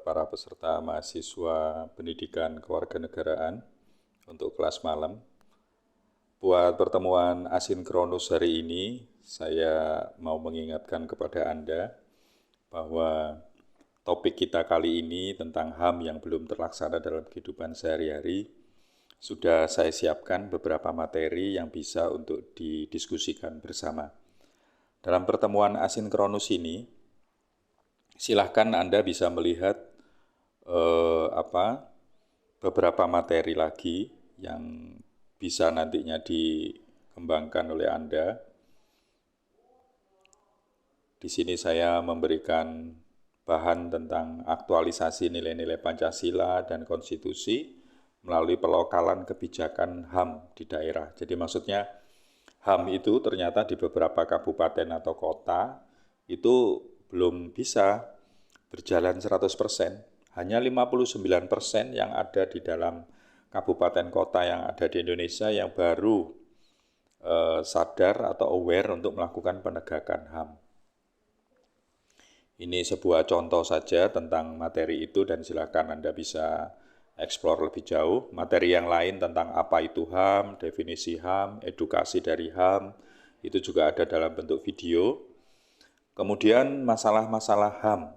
para peserta mahasiswa pendidikan kewarganegaraan untuk kelas malam. Buat pertemuan asinkronus hari ini, saya mau mengingatkan kepada Anda bahwa topik kita kali ini tentang HAM yang belum terlaksana dalam kehidupan sehari-hari. Sudah saya siapkan beberapa materi yang bisa untuk didiskusikan bersama. Dalam pertemuan asinkronus ini, silahkan Anda bisa melihat beberapa materi lagi yang bisa nantinya dikembangkan oleh Anda. Di sini saya memberikan bahan tentang aktualisasi nilai-nilai Pancasila dan Konstitusi melalui pelokalan kebijakan HAM di daerah. Jadi maksudnya HAM itu ternyata di beberapa kabupaten atau kota itu belum bisa berjalan 100%. Hanya 59% yang ada di dalam kabupaten kota yang ada di Indonesia yang baru sadar atau aware untuk melakukan penegakan HAM. Ini sebuah contoh saja tentang materi itu dan silakan Anda bisa eksplor lebih jauh. Materi yang lain tentang apa itu HAM, definisi HAM, edukasi dari HAM, itu juga ada dalam bentuk video. Kemudian masalah-masalah HAM.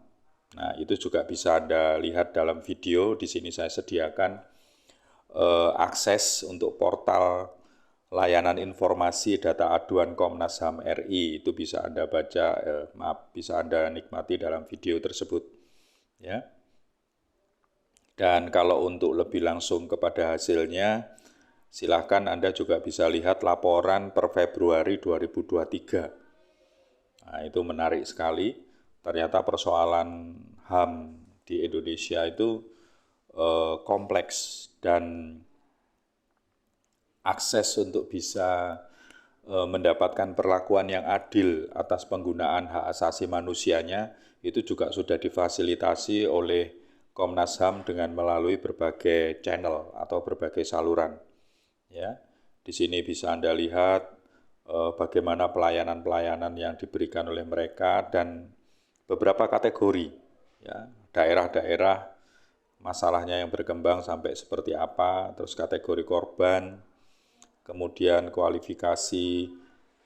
Nah, itu juga bisa Anda lihat dalam video. Di sini saya sediakan akses untuk portal layanan informasi data aduan Komnas HAM RI. Itu bisa Anda baca, bisa Anda nikmati dalam video tersebut. Ya. Dan kalau untuk lebih langsung kepada hasilnya, silakan Anda juga bisa lihat laporan per Februari 2023. Nah, itu menarik sekali. Ternyata persoalan HAM di Indonesia itu kompleks dan akses untuk bisa mendapatkan perlakuan yang adil atas penggunaan hak asasi manusianya itu juga sudah difasilitasi oleh Komnas HAM dengan melalui berbagai channel atau berbagai saluran. Ya, di sini bisa Anda lihat bagaimana pelayanan-pelayanan yang diberikan oleh mereka dan beberapa kategori. Ya, daerah-daerah masalahnya yang berkembang sampai seperti apa, terus kategori korban, kemudian kualifikasi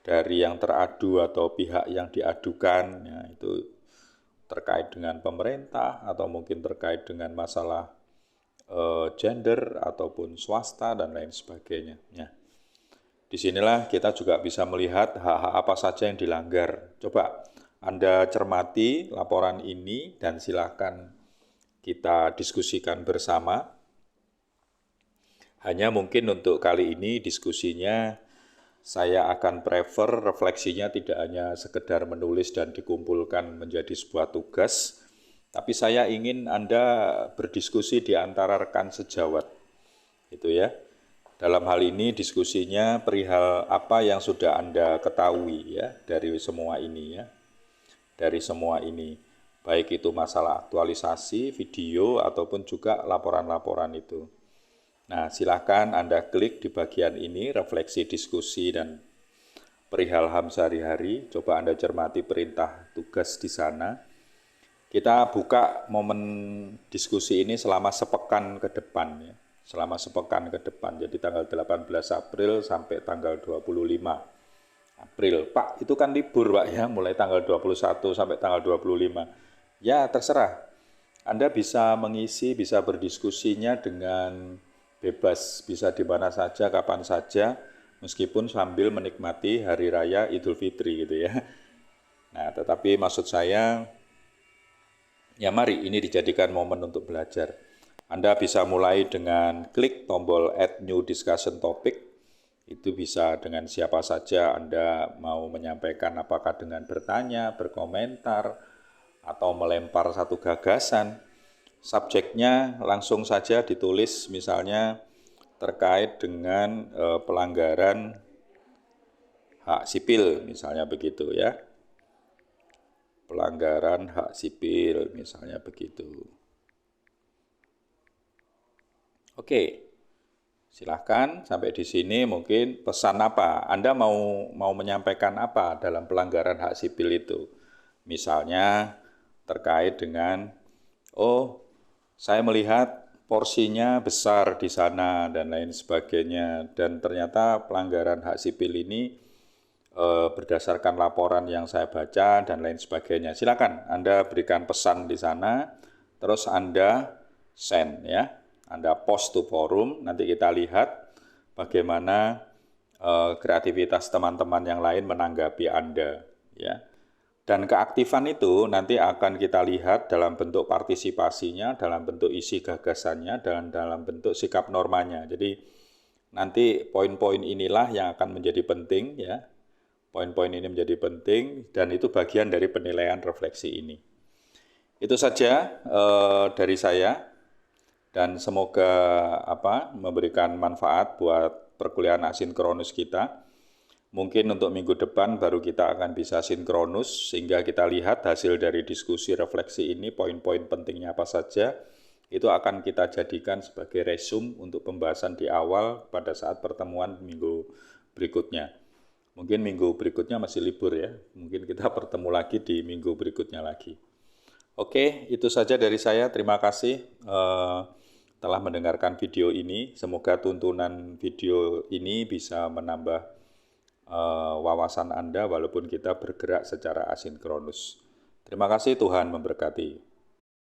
dari yang teradu atau pihak yang diadukan, ya, itu terkait dengan pemerintah atau mungkin terkait dengan masalah gender ataupun swasta dan lain sebagainya. Ya. Disinilah kita juga bisa melihat hak-hak apa saja yang dilanggar. Coba Anda cermati laporan ini dan silakan kita diskusikan bersama. Hanya mungkin untuk kali ini diskusinya saya akan prefer refleksinya tidak hanya sekedar menulis dan dikumpulkan menjadi sebuah tugas, tapi saya ingin Anda berdiskusi di antara rekan sejawat. Itu ya. Dalam hal ini diskusinya perihal apa yang sudah Anda ketahui ya dari semua ini ya. Dari semua ini, baik itu masalah aktualisasi, video, ataupun juga laporan-laporan itu. Nah, silakan Anda klik di bagian ini, refleksi diskusi dan perihal HAM sehari-hari. Coba Anda cermati perintah tugas di sana. Kita buka momen diskusi ini selama sepekan ke depan ya. Selama sepekan ke depan, jadi tanggal 18 April sampai tanggal 25 April. Pak, itu kan libur Pak ya, mulai tanggal 21 sampai tanggal 25. Ya, terserah. Anda bisa mengisi, bisa berdiskusinya dengan bebas, bisa di mana saja, kapan saja, meskipun sambil menikmati Hari Raya Idul Fitri gitu ya. Nah, tetapi maksud saya, ya mari ini dijadikan momen untuk belajar. Anda bisa mulai dengan klik tombol Add New Discussion Topic. Itu bisa dengan siapa saja Anda mau menyampaikan, apakah dengan bertanya, berkomentar, atau melempar satu gagasan. Subjeknya langsung saja ditulis misalnya terkait dengan pelanggaran hak sipil, misalnya begitu ya. Pelanggaran hak sipil, misalnya begitu. Oke. Silahkan sampai di sini mungkin pesan apa? Anda mau menyampaikan apa dalam pelanggaran hak sipil itu? Misalnya terkait dengan oh, saya melihat porsinya besar di sana dan lain sebagainya. Dan ternyata pelanggaran hak sipil ini berdasarkan laporan yang saya baca dan lain sebagainya. Silakan Anda berikan pesan di sana, terus Anda send ya. Anda post to forum, nanti kita lihat bagaimana kreativitas teman-teman yang lain menanggapi Anda ya. Dan keaktifan itu nanti akan kita lihat dalam bentuk partisipasinya, dalam bentuk isi gagasannya, dan dalam bentuk sikap normanya. Jadi nanti poin-poin inilah yang akan menjadi penting ya. Poin-poin ini menjadi penting dan itu bagian dari penilaian refleksi ini. Itu saja dari saya dan semoga memberikan manfaat buat perkuliahan asinkronus kita. Mungkin untuk minggu depan baru kita akan bisa sinkronus sehingga kita lihat hasil dari diskusi refleksi ini, poin-poin pentingnya apa saja, itu akan kita jadikan sebagai resume untuk pembahasan di awal pada saat pertemuan minggu berikutnya. Mungkin minggu berikutnya masih libur ya, mungkin kita bertemu lagi di minggu berikutnya lagi. Oke, itu saja dari saya. Terima kasih telah mendengarkan video ini. Semoga tuntunan video ini bisa menambah wawasan Anda walaupun kita bergerak secara asinkronus. Terima kasih, Tuhan memberkati.